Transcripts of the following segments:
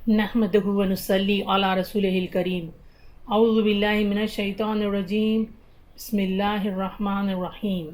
नहमदुहु व नुसल्ली अला रसूलिहिल करीम। औज़ु बिल्लाहि मिनश शैतानिर रजीम। बिस्मिल्लाहिर रहमानिर रहीम।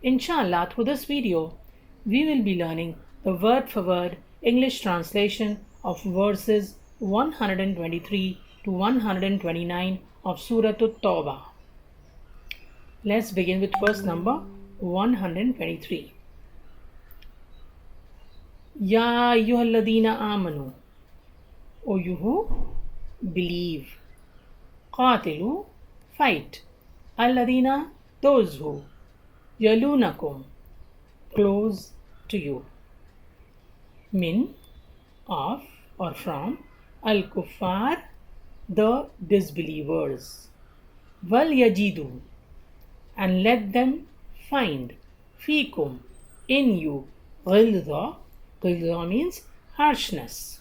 Inshallah, through this video, we will be learning the word-for-word English translation of verses 123 to 129 of Sooratut-Taubah. Let's begin with verse number 123. Ya ayyuhalladhina amanu, O you who believe. Qatilu, fight. Alladhina, those who. Yalunakum, close to you. Min, of or from. Al-Kuffar, the disbelievers. Wal yajidu, and let them find. Fikum, in you. Ghilza, ghilza means harshness.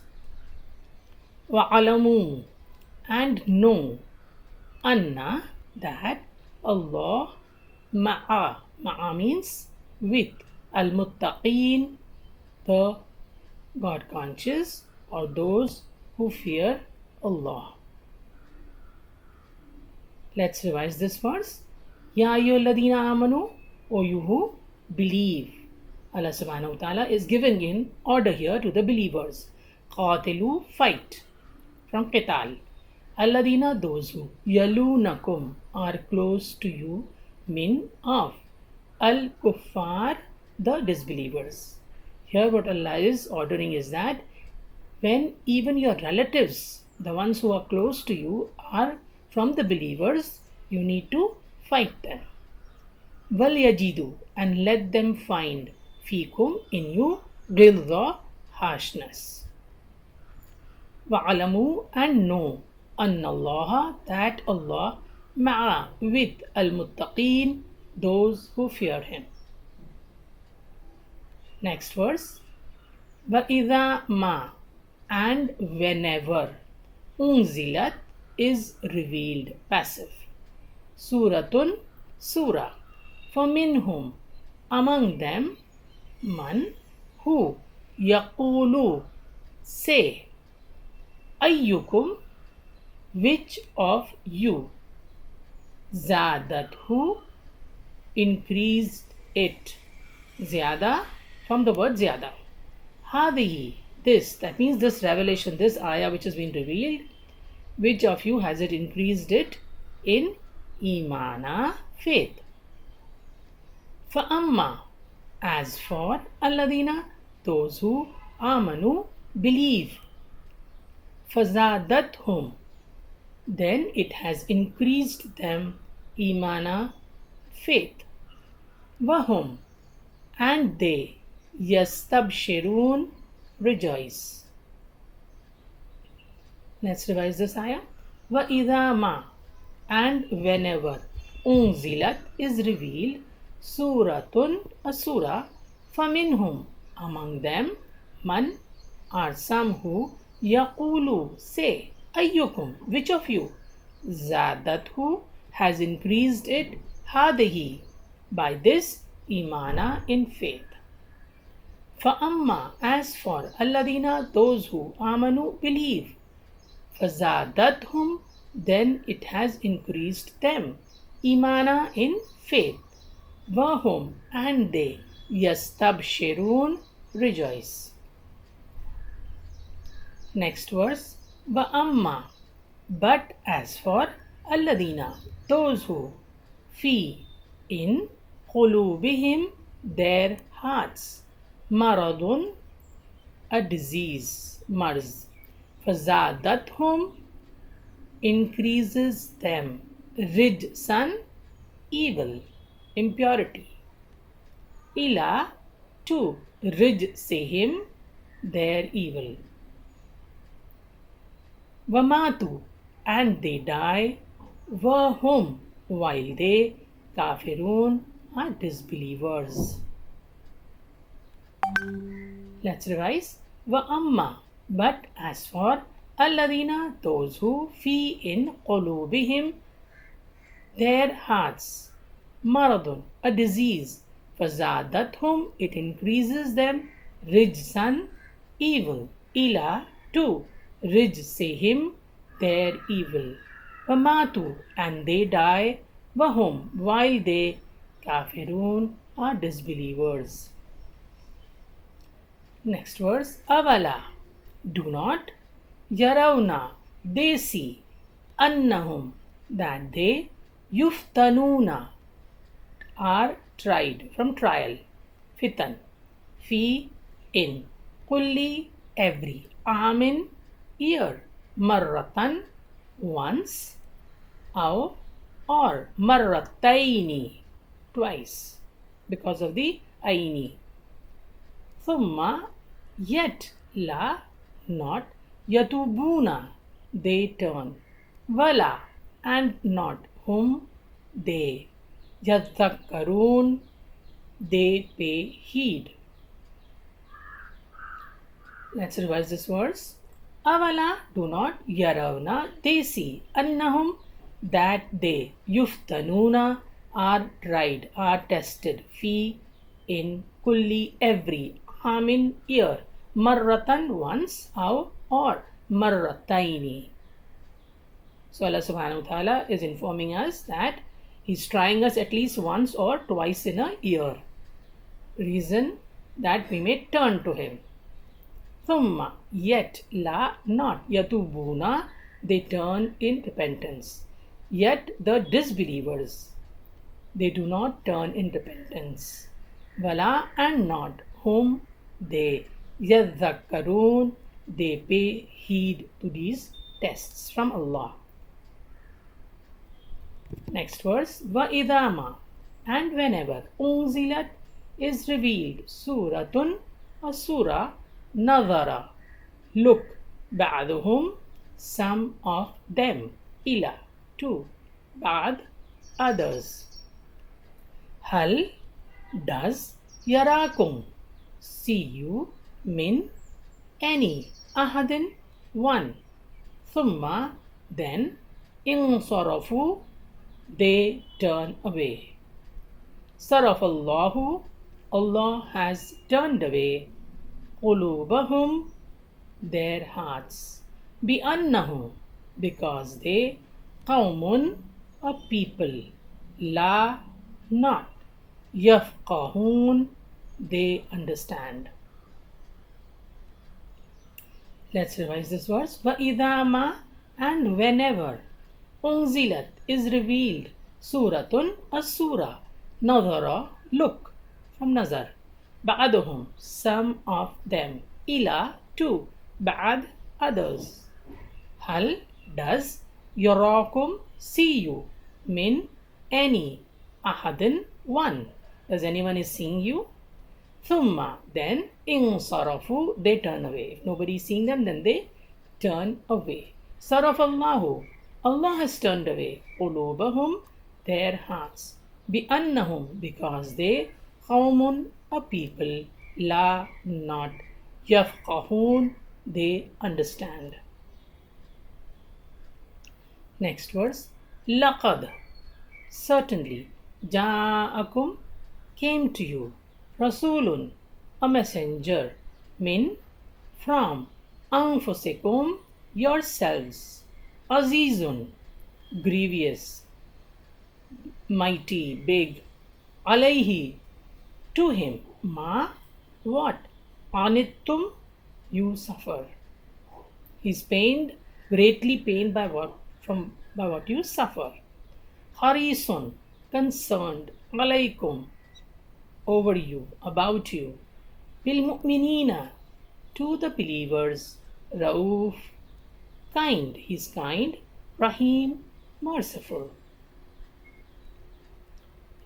Wa'alamu, and know. Anna, that. Allah, ma'a means with. Al-muttaqeen, the God conscious or those who fear Allah. Let's revise this verse. Ya ayyuhalladhina amanu, O you who believe. Allah subhanahu wa ta'ala is giving in order here to the believers. Qatilu, fight. From qital. Alladhina, those who. Yalunakum, are close to you. Min, of. Al-Kuffar, the disbelievers. Here what Allah is ordering is that when even your relatives, the ones who are close to you, are from the believers, you need to fight them. Wal yajidu, and let them find. Fikum, in you. Ghilza, harshness. Wa'alamu, and know. Anna Allah, that Allah, ma'a, with. Al-muttaqeen, those who fear Him. Next verse. Wa-idha ma, and whenever. Unzilat, is revealed, passive. Suratun, surah. Faminhum, among them. Man, who. Yaqulu, say. Ayyukum, which of you. Zadathu, increased it. Zyada, from the word zyada. Hadihi, this, that means this revelation, this ayah which has been revealed, which of you has it increased it in imana, faith. Fa'amma, as for alladina, those who amanu, believe. Fazadathum, then it has increased them imana, faith. Wahum, and they yastabshirun, rejoice. Let's revise this ayah. Wa idha ma, and whenever. Unzilat, is revealed. Suratun, a surah. Faminhum, among them. Man, are some who. Yaqulu, say. Ayyukum, which of you. Zadathu, has increased it. Hadihi, by this. Imana, in faith. Fa'amma, as for. Alladina, those who. Amanu, believe. Fazadathum, then it has increased them. Imana, in faith. Wahum, and they. Yastabshirun, rejoice. Next verse. Wa'amma, but as for. Alladina, those who. Fi, in. Qulubihim, their hearts. Maradun, a disease, marz. Fazadathum, increases them. Rijsan, evil, impurity. Ila, to. Rijsihim, their evil. Wamatu, and they die. Wahum, while they. Kafirun, are disbelievers. Let's revise. Wa'amma, but as for. Alladina, those who. Fi, in. Qulubihim, their hearts. Maradun, a disease. Fazadathum, it increases them. Rijsan, evil. Ila, to rijsihim, their evil. Wamatu, and they die, wahum, while they kafirun are disbelievers. Next verse, avala, do not, yarawna, they see, annahum, that they, yuftanuna, are tried, from trial, fitan, fi, in, kulli, every, amin, year, marratan, once, aw, or marrataini, twice, because of the aini. Thumma, yet, la, not, yatubuna, they turn, wala, and not, whom, they, yadhakkarun, they pay heed. Let's revise this verse. Avala, do not, yaravna, they see, annahum, that they, yuftanuna, are tried, are tested, fi, in, kulli, every, amin, year, marratan, once, aw, or marrataini. So Allah subhanahu wa ta'ala is informing us that He's trying us at least once or twice in a year. Reason that we may turn to Him. Thumma, yet, la, not, yatubuna, they turn in repentance. Yet the disbelievers, they do not turn in repentance. Wala, and not, whom, they, yadhakkarun, they pay heed to these tests from Allah. Next verse, wa idama, and whenever, unzilat, is revealed, suratun, a surah, nadara, look, ba'duhum, some of them, ila, to, ba'd, others. Hal, does, yarakum, see you, min, any, ahadin, one, thumma, then, insarafu, they turn away. Sarafallahu, Allah has turned away, qulubahum, their hearts, bi annahum, because they, qawmun, a people, la, not, yafqahun, they understand. Let's revise this verse. Wa idama, and whenever, unzilat, is revealed, suratun, a surah, nadhara, look, from nazar, ba'aduhum, some of them, ila, to, ba'ad, others. Hal, does, yarakum, see you, min, any, ahadin, one, does anyone is seeing you? Thumma, then, insarafu, they turn away. If nobody is seeing them, then they turn away. Sarafallahu, Allah has turned away, qulubahum, their hearts, bi annahum, because they, qawmun, a people, la, not, yafqahun, they understand. Next verse, laqad, certainly, ja'akum, came to you, rasulun, a messenger, min, from, anfusikum, yourselves, azizun, grievous, mighty, big, alayhi, to him, ma, what, anittum, you suffer. He's pained, greatly pained by what you suffer. Harisun, concerned, alaykum, over you, about you. Bil mu'minina, to the believers. Rauf, kind, he's kind. Rahim, merciful.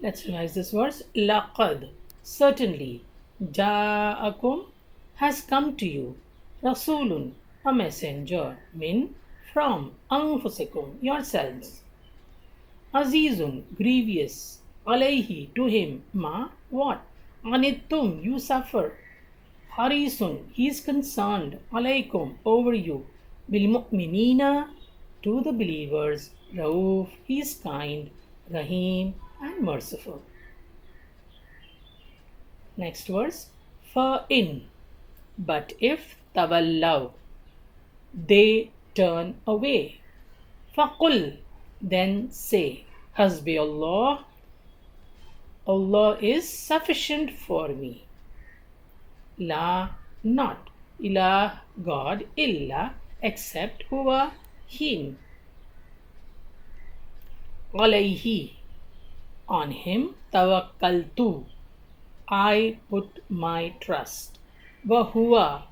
Let's revise this verse. Laqad, certainly. Ja'akum, has come to you. Rasulun, a messenger. Min, from. Anfusikum, yourselves. Azizun, grievous. Alayhi, to him. Ma, what? Anittum, you suffer. Harisun, he is concerned. Alaykum, over you. Bil mu'minina, to the believers. Rauf, he is kind. Rahim, and merciful. Next verse. Fa in, but if tawallaw, they turn away. فَقُلْ, then say, Hasbi Allah, Allah is sufficient for me. La, not. Ilah, God. Illa, except. Huwa, him. Alayhi, on him. Tawakkaltu, I put my trust. Wahuwa,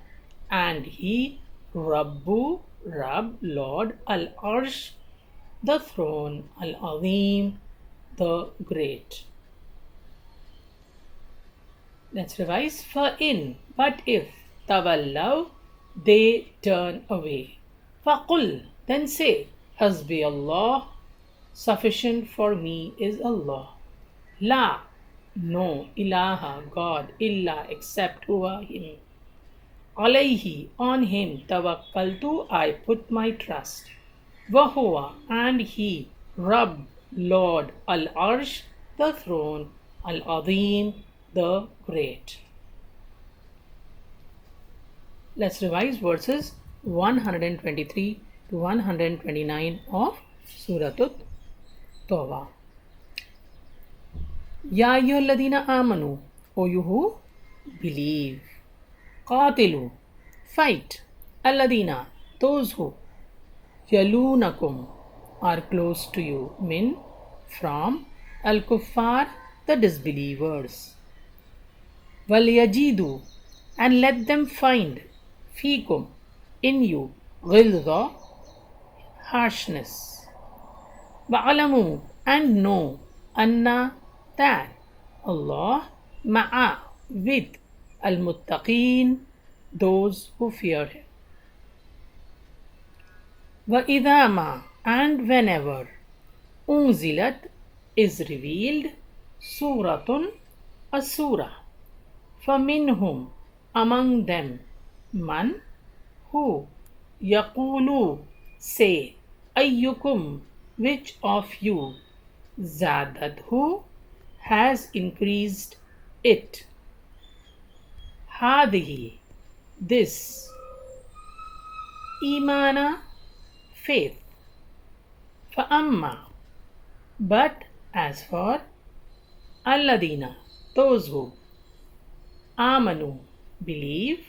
and he. Rabbu, Rabb, Lord. Al-Arsh, the throne. Al-Azim, the great. Let's revise. فَإِن, but if. تَوَلَّوْا, they turn away. فَقُلْ, then say. Hasbi Allah, sufficient for me is Allah. La, no. Ilaha, God. Illa, except. Huwa, him. Alayhi, on him. Tawakkaltu, I put my trust. Wahuwa, and he. Rabb, Lord. Al-Arsh, the throne. Al-Azim, the great. Let's revise verses 123 to 129 of Sooratut-Taubah. Ya ayyuhalladhina amanu, O you who believe. Qatilu, fight. Alladhina, those who. Yalunakum, are close to you. Min, from. Al-kuffar, the disbelievers. وَلْيَجِدُوا, and let them find. Fikum, in you. غِلْظَ, harshness. وَعَلَمُوا, and know. Anna, that. Allah, ma'a, with. Al-muttaqeen, those who fear him. وَإِذَا مَا, and whenever. Unzilat, is revealed. Suratun, a surah. فَمِنْهُمْ, among them. Man, who. يَقُولُ, say. أَيُّكُمْ, which of you. زَادَتْهُ, has increased it. هَذِهِ, this. Imana, faith. فَأَمَّا, but as for. Alladina, those who. Amanu, believe.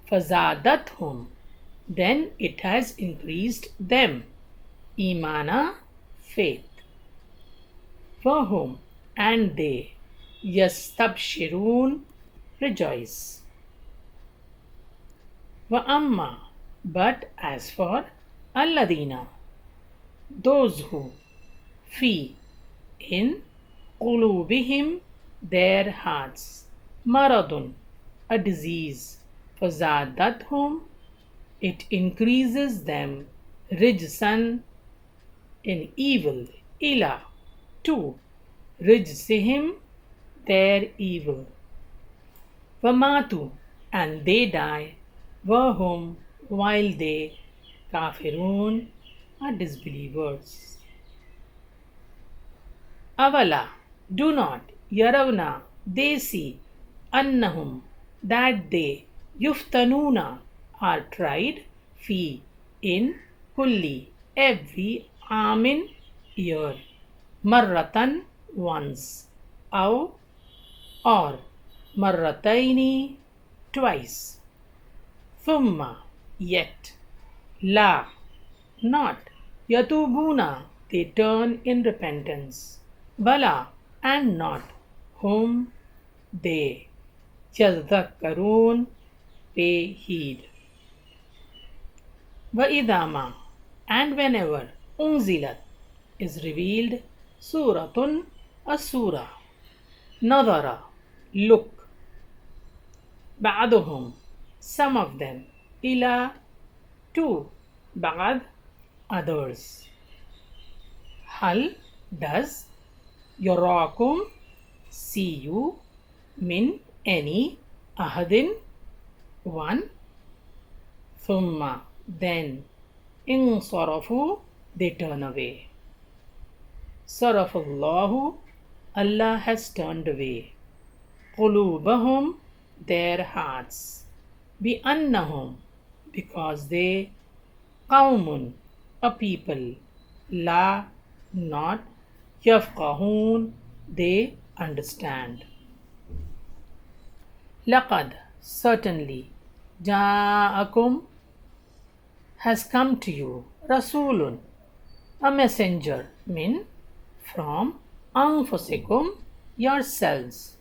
Fazadathum, then it has increased them. Imana, faith. Fahum, and they. Yastabshirun, rejoice. Wa amma, but as for. Alladina, those who. Fi, in. Qulubihim, their hearts. Maradun, a disease. Fazadathum, it increases them. Rijsan, in evil. Ila, to. Rijsihim, their evil. Vamatu, and they die. Wahum, while they. Kafirun, are disbelievers. Avala, do not. Yaravna, they see. Annahum, that they. Yuftanuna, are tried. Fi, in. Kulli, every. Amin, year. Marratan, once. Aw, or. Marrataini, twice. Thumma, yet. La, not. Yatubuna, they turn in repentance. Bala, and not. Whom, they. Yadhakkarun, pay heed. Va'idama, and whenever. Unzilat, is revealed. Suratun, a surah. Nadara, look. Ba'aduhum, some of them. Ila, to. Ba'ad, others. Hal, does. Yarakum, see you. Min, any. Ahadin, one. Thumma, then. Insarafu, they turn away. Sarafallahu, Allah has turned away. Qulubahum, their hearts. Bi annahum, because they qawmun, a people, la, not, yafqahun, they understand. Laqad, certainly, ja'akum, has come to you, rasulun, a messenger, min, from, anfusikum, yourselves,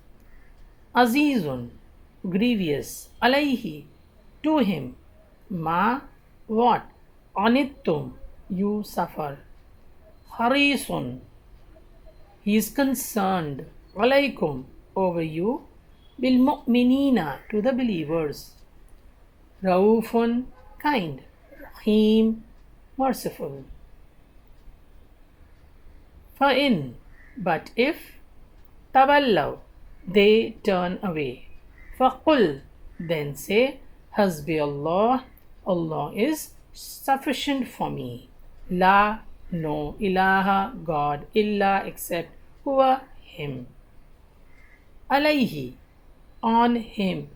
azizun, grievous, alayhi, to him, ma, what, anittum, you suffer, harisun, he is concerned, alaykum, over you, bil mu'minina, to the believers, raufun, kind, rahim, merciful. فَإِن, but if, tawallaw, they turn away, فَقُل, then say, Hasbi Allah, Allah is sufficient for me. La, no ilaha, God, illa, except, huwa, him. Alayhi, on him.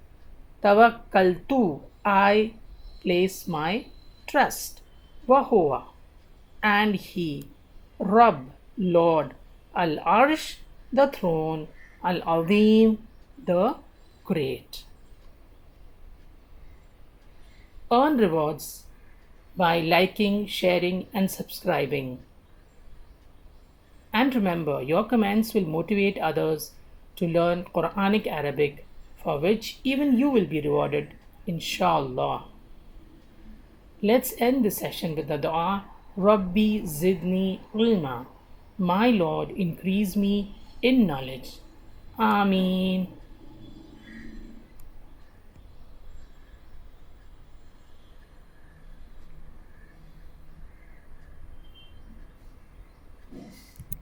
Tawakkaltu, I place my trust. Wahuwa, and he. Rabb, Lord. Al-Arsh, the throne. Al-Azim, the great. Earn rewards by liking, sharing, and subscribing. And remember, your comments will motivate others to learn Quranic Arabic, for which even you will be rewarded, inshallah. Let's end the session with the dua, Rabbi Zidni Ilma. My Lord, increase me in knowledge. Ameen.